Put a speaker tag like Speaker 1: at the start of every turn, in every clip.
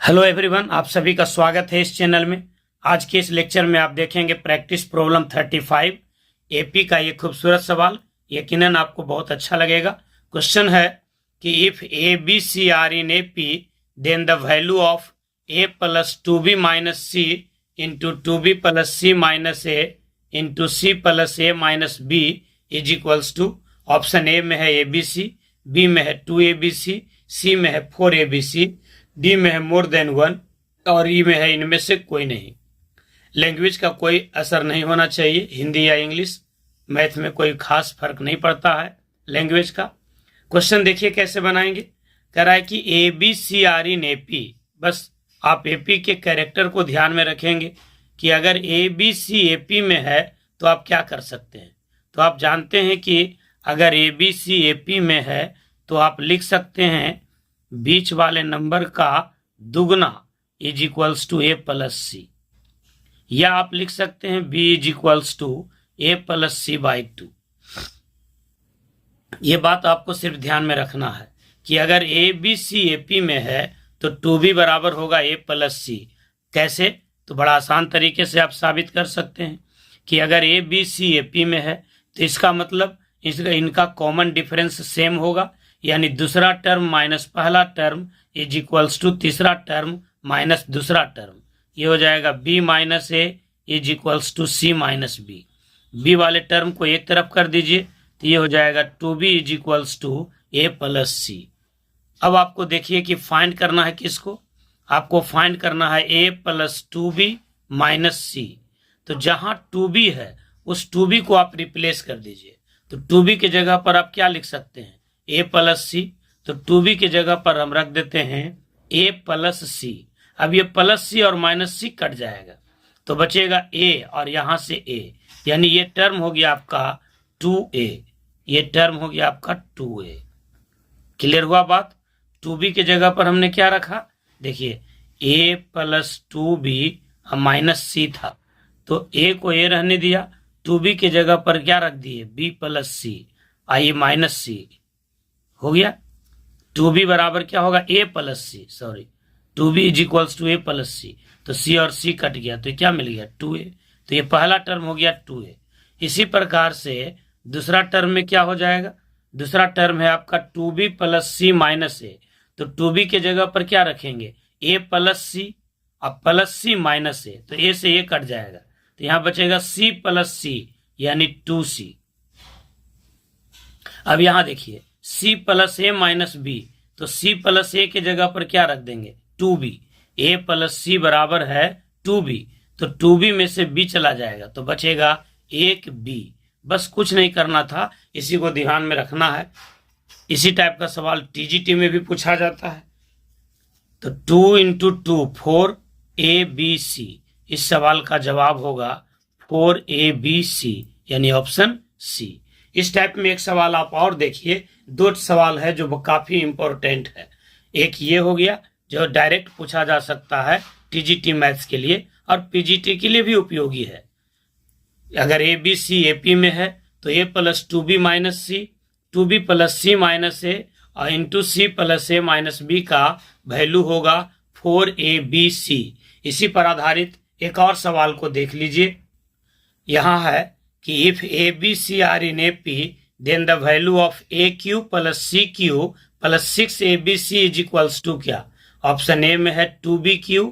Speaker 1: Hello everyone, आप सभी का स्वागत है इस चैनल में। आज के इस लेक्चर में आप देखेंगे प्रैक्टिस प्रॉब्लम 35 एपी का ये खूबसूरत सवाल। यकीनन आपको बहुत अच्छा लगेगा। क्वेश्चन है कि if A B C are in AP then the value of A plus two B minus C into two B plus C minus A into C plus A minus B is equals to. Option A में है A B C, B में है 2abc, सी में है 4abc, D में है more than one और ई में है इनमें से कोई नहीं। लैंग्वेज का कोई असर नहीं होना चाहिए, हिंदी या इंग्लिश, मैथ में कोई खास फर्क नहीं पड़ता है लैंग्वेज का। क्वेश्चन देखिए कैसे बनाएंगे। कह रहा है कि a B C are in AP. बस आप एपी के कैरेक्टर को ध्यान में रखेंगे कि अगर ए बी सी एपी में है तो आप क्या कर सकते हैं। तो आप जानते हैं कि अगर ए बी सी एपी में है तो आप लिख सकते हैं बीच वाले नंबर का दुगना is equals to A plus C, या आप लिख सकते हैं B is equals to A plus C by 2। ये बात आपको सिर्फ ध्यान में रखना है कि अगर A B c A P में है तो 2b बराबर होगा ए प्लस सी। कैसे? तो बड़ा आसान तरीके से आप साबित कर सकते हैं कि अगर A B c A P में है तो इसका मतलब इनका कॉमन डिफरेंस सेम होगा, यानी दूसरा टर्म माइनस पहला टर्म इज इक्वल्स टू तीसरा टर्म माइनस दूसरा टर्म। ये हो जाएगा b minus a is equals to c minus b. B वाले टर्म को एक तरफ कर दीजिए तो ये हो जाएगा 2b is equals to A plus C. अब आपको देखिए कि फाइंड करना है किसको। आपको फाइंड करना है a प्लस 2b माइनस सी। तो जहां 2b है उस 2b को आप रिप्लेस कर दीजिए। तो 2b की जगह पर आप क्या लिख सकते हैं? ए प्लस सी। तो 2b की जगह पर हम रख देते हैं ए प्लस सी। अब ये प्लस सी और माइनस सी कट जाएगा तो बचेगा ए और यहां से ए, यानी ये टर्म हो गया आपका 2a। ये टर्म हो गया आपका 2a। क्लियर हुआ बात? 2b की जगह पर हमने क्या रखा? देखिए a प्लस 2b माइनस सी था तो a को a रहने दिया, 2b की जगह पर क्या रख दिए? b प्लस सी, आइए माइनस सी हो गया। 2b बराबर क्या होगा? a plus C, sorry 2b is equals to a plus C. तो c और c कट गया तो क्या मिल गया? 2a। तो ये पहला टर्म हो गया 2a। इसी प्रकार से दूसरा टर्म में क्या हो जाएगा? दूसरा टर्म है आपका 2b प्लस सी माइनस ए। तो 2b के जगह पर क्या रखेंगे? a प्लस सी, अब प्लस सी माइनस ए, तो a से a कट जाएगा तो यहां बचेगा c प्लस सी यानी 2c। अब यहां देखिए c plus A minus B, तो c प्लस ए की जगह पर क्या रख देंगे? 2b। a प्लस सी बराबर है 2b, तो 2b में से b चला जाएगा तो बचेगा 1b। बस कुछ नहीं करना था, इसी को ध्यान में रखना है। इसी टाइप का सवाल टीजीटी में भी पूछा जाता है। तो 2 इंटू 2 4abc। इस सवाल का जवाब होगा 4abc यानी ऑप्शन सी। इस टाइप में एक सवाल आप और देखिए, दो सवाल है जो काफी इंपॉर्टेंट है। एक ये हो गया जो डायरेक्ट पूछा जा सकता है टीजीटी मैथ्स के लिए और पीजीटी के लिए भी उपयोगी है। अगर A B c A P में है तो a plus 2b minus C, 2b plus C minus A और into C plus A minus B का वैल्यू होगा 4abc। इसी पर आधारित एक और सवाल को देख लीजिए। यहां है कि if A B C are in A P then the value of a cube plus c cube plus 6abc is equals to क्या? ऑप्शन ए में है 2bq,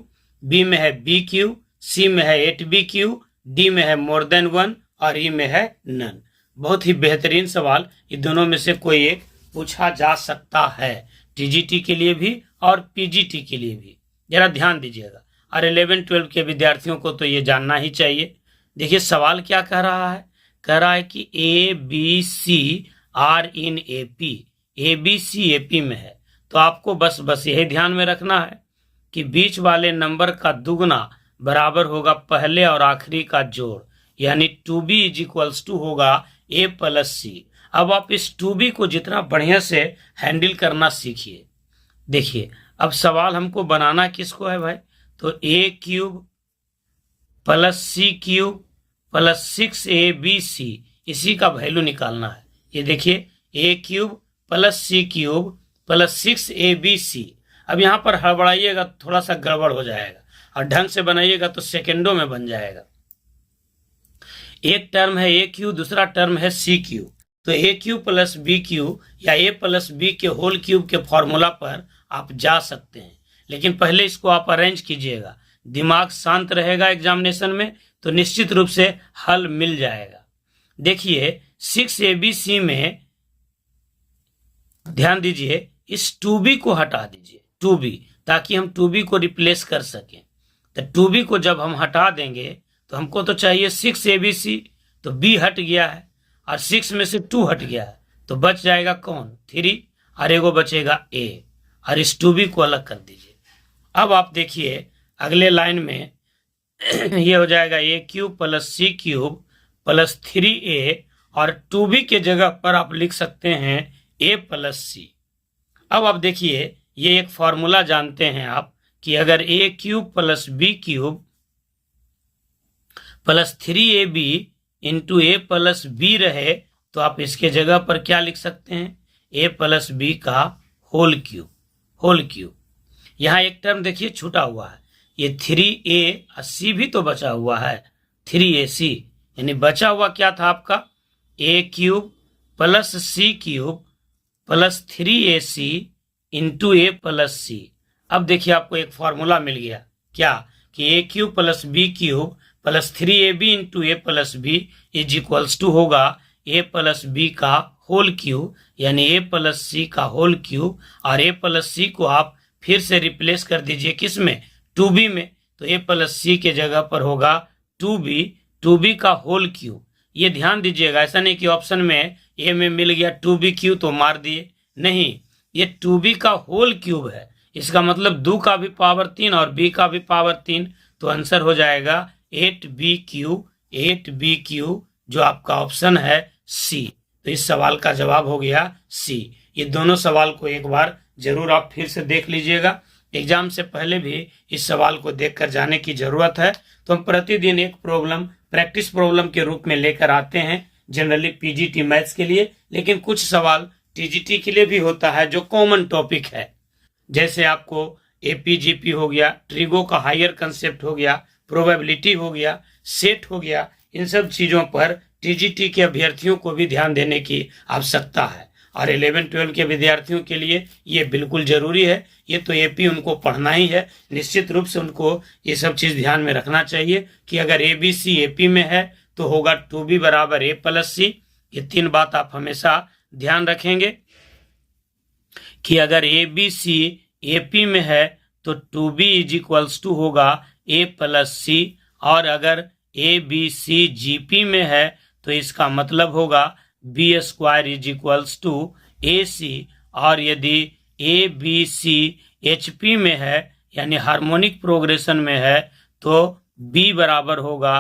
Speaker 1: बी में है bq, सी में है 8bq, डी में है मोर देन वन और ई में है नन। बहुत ही बेहतरीन सवाल, ये दोनों में से कोई एक पूछा जा सकता है, टीजीटी के लिए भी और पीजीटी के लिए भी। जरा ध्यान दीजिएगा और 11-12 के विद्यार्थियों को तो ये जानना ही चाहिए। देखिए सवाल क्या कह रहा है। कह रहा है कि a B C are in A P, a B c A P में है तो आपको बस यही ध्यान में रखना है कि बीच वाले नंबर का दुगना बराबर होगा पहले और आखिरी का जोड़, यानी 2b इज इक्वल्स टू होगा a प्लस सी। अब आप इस 2b को जितना बढ़िया से हैंडल करना सीखिए। देखिए अब सवाल हमको बनाना किसको है भाई? तो a cube plus C cube plus 6abc, इसी का वैल्यू निकालना है। ये देखिए a cube plus C cube plus 6abc। अब यहाँ पर हड़बड़ाइएगा थोड़ा सा गड़बड़ हो जाएगा, और ढंग से बनाइएगा तो सेकेंडों में बन जाएगा। एक टर्म है ए क्यू, दूसरा टर्म है सी क्यू। तो ए क्यू प्लस बी क्यू या ए प्लस बी के होल क्यूब के फॉर्मूला पर आप जा सकते हैं, लेकिन पहले इसको आप अरेंज कीजिएगा। दिमाग शांत रहेगा एग्जामिनेशन में तो निश्चित रूप से हल मिल जाएगा। देखिए 6ABC में ध्यान दीजिए, इस 2B को हटा दीजिए, 2B, ताकि हम 2B को रिप्लेस कर सकें। तो 2B को जब हम हटा देंगे तो हमको तो चाहिए 6ABC, तो B हट गया है और 6 में से 2 हट गया है, तो बच जाएगा कौन, 3, और एगो बचेगा A, और इस 2B को अलग कर दीजिए। अब आप देखिए अगले लाइन में ये हो जाएगा ए क्यूब प्लस सी क्यूब प्लस 3A, और 2B के जगह पर आप लिख सकते हैं A प्लस सी। अब आप देखिए ये एक फॉर्मूला जानते हैं आप कि अगर A cube plus B cube plus 3AB into A plus B रहे तो आप इसके जगह पर क्या लिख सकते हैं, ए प्लस बी का होल क्यूब। यहाँ एक टर्म देखिए छूटा हुआ है, ये 3A और सी भी तो बचा हुआ है, 3AC, यानी बचा हुआ क्या था आपका, A cube plus C cube plus 3AC into A plus C. अब देखिए आपको एक फॉर्मूला मिल गया, क्या कि A cube plus B cube plus 3AB into A plus B is equals to होगा ए प्लस बी का होल क्यूब, यानी ए प्लस सी का होल क्यूब, और ए प्लस सी को आप फिर से रिप्लेस कर दीजिए किस में, 2B में, तो ए प्लस सी के जगह पर होगा 2B का होल क्यूब। ये ध्यान दीजिएगा, ऐसा नहीं कि ऑप्शन में ए में मिल गया 2B क्यूब तो मार दिए, नहीं, ये 2B का होल क्यूब है, इसका मतलब 2 का भी पावर 3 और B का भी पावर 3, तो आंसर हो जाएगा 8B क्यूब, जो आपका ऑप्शन है सी। तो इस सवाल का जवाब हो गया सी। ये दोनों सवाल को एक बार जरूर आप फिर से देख लीजिएगा, एग्जाम से पहले भी इस सवाल को देखकर जाने की जरूरत है। तो हम प्रतिदिन एक प्रॉब्लम प्रैक्टिस प्रॉब्लम के रूप में लेकर आते हैं जनरली पीजीटी मैथ्स के लिए, लेकिन कुछ सवाल टीजीटी के लिए भी होता है जो कॉमन टॉपिक है, जैसे आपको एपीजीपी हो गया, ट्रिगो का हायर कंसेप्ट हो गया, प्रोबेबिलिटी हो गया, सेट हो गया। इन सब चीजों पर टीजीटी के अभ्यर्थियों को भी ध्यान देने की आवश्यकता है, और 11-12 के विद्यार्थियों के लिए ये बिल्कुल जरूरी है। ये तो एपी उनको पढ़ना ही है, निश्चित रूप से उनको ये सब चीज ध्यान में रखना चाहिए कि अगर एबीसी एपी में है तो होगा 2B बराबर ए प्लस सी। ये 3 बात आप हमेशा ध्यान रखेंगे कि अगर एबीसी एपी में है तो 2B इज इक्वल्स टू होगा ए प्लस सी, और अगर एबीसी जीपी में है तो इसका मतलब होगा B² is equals to AC, और यदि ABC HP में है यानी हार्मोनिक प्रोग्रेशन में है तो B बराबर होगा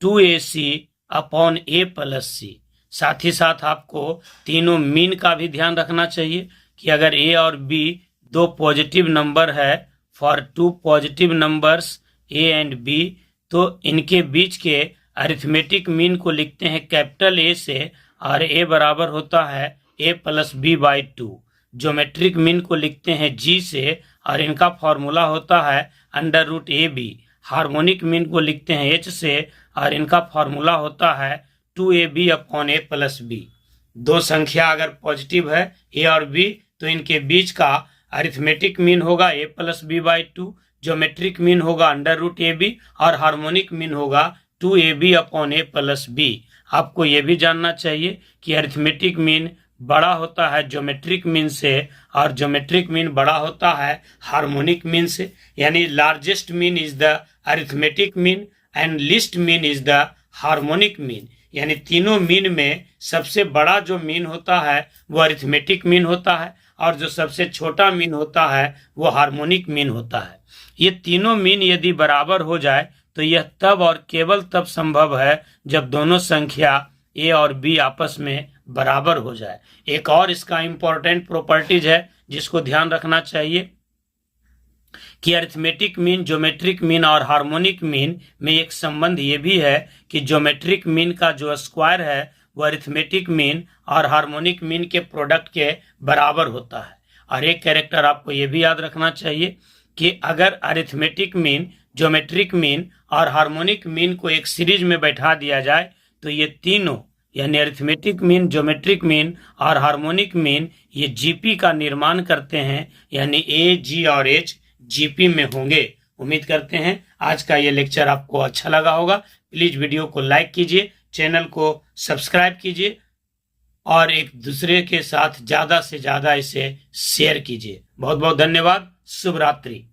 Speaker 1: 2AC अपॉन A प्लस सी। साथ ही साथ आपको तीनों मीन का भी ध्यान रखना चाहिए कि अगर A और B 2 पॉजिटिव नंबर है, for 2 positive numbers A and B, तो इनके बीच के अरिथमेटिक मीन को लिखते हैं कैपिटल A से, और A बराबर होता है A plus B by 2। Geometric mean को लिखते हैं G से, और इनका फॉर्मूला होता है under root AB। Harmonic mean को लिखते हैं H से, और इनका फॉर्मूला होता है 2AB upon A plus B। 2 संख्या अगर पॉजिटिव है A और B तो इनके बीच का अरिथमेटिक मीन होगा A plus B by 2, geometric mean होगा अंडर रूट AB, और हार्मोनिक मीन होगा 2AB upon A plus B। आपको ये भी जानना चाहिए कि अरिथमेटिक मीन बड़ा होता है ज्योमेट्रिक मीन से, और ज्योमेट्रिक मीन बड़ा होता है हार्मोनिक मीन से, यानी largest mean is the arithmetic mean and least mean is the harmonic mean. यानी तीनों मीन में सबसे बड़ा जो मीन होता है वो अरिथमेटिक मीन होता है, और जो सबसे छोटा मीन होता है वो हार्मोनिक मीन होता है। ये तीनों मीन यदि बराबर हो जाए तो यह तब और केवल तब संभव है जब दोनों संख्या A और B आपस में बराबर हो जाए। एक और इसका इम्पोर्टेंट प्रॉपर्टीज है जिसको ध्यान रखना चाहिए कि अरिथमेटिक मीन, ज्योमेट्रिक मीन और हार्मोनिक मीन में एक संबंध ये भी है कि ज्योमेट्रिक मीन का जो स्क्वायर है वो अरिथमेटिक मीन और हार्मोनिक मीन के प्रोडक्ट के बराबर होता है, और एक कैरेक्टर आपको ये भी याद रखना चाहिए कि अगर अरिथमेटिक मीन, ज्योमेट्रिक मीन और हार्मोनिक मीन को एक सीरीज में बैठा दिया जाए तो ये तीनों यानी अरिथमेटिक मीन, ज्योमेट्रिक मीन और हार्मोनिक मीन ये जीपी का निर्माण करते हैं, यानी ए, जी और एच जीपी में होंगे। उम्मीद करते हैं आज का ये लेक्चर आपको अच्छा लगा होगा। प्लीज वीडियो को लाइक कीजिए, चैनल को सब्सक्राइब कीजिए और एक दूसरे के साथ ज्यादा से ज्यादा इसे शेयर कीजिए। बहुत बहुत धन्यवाद। शुभ रात्रि।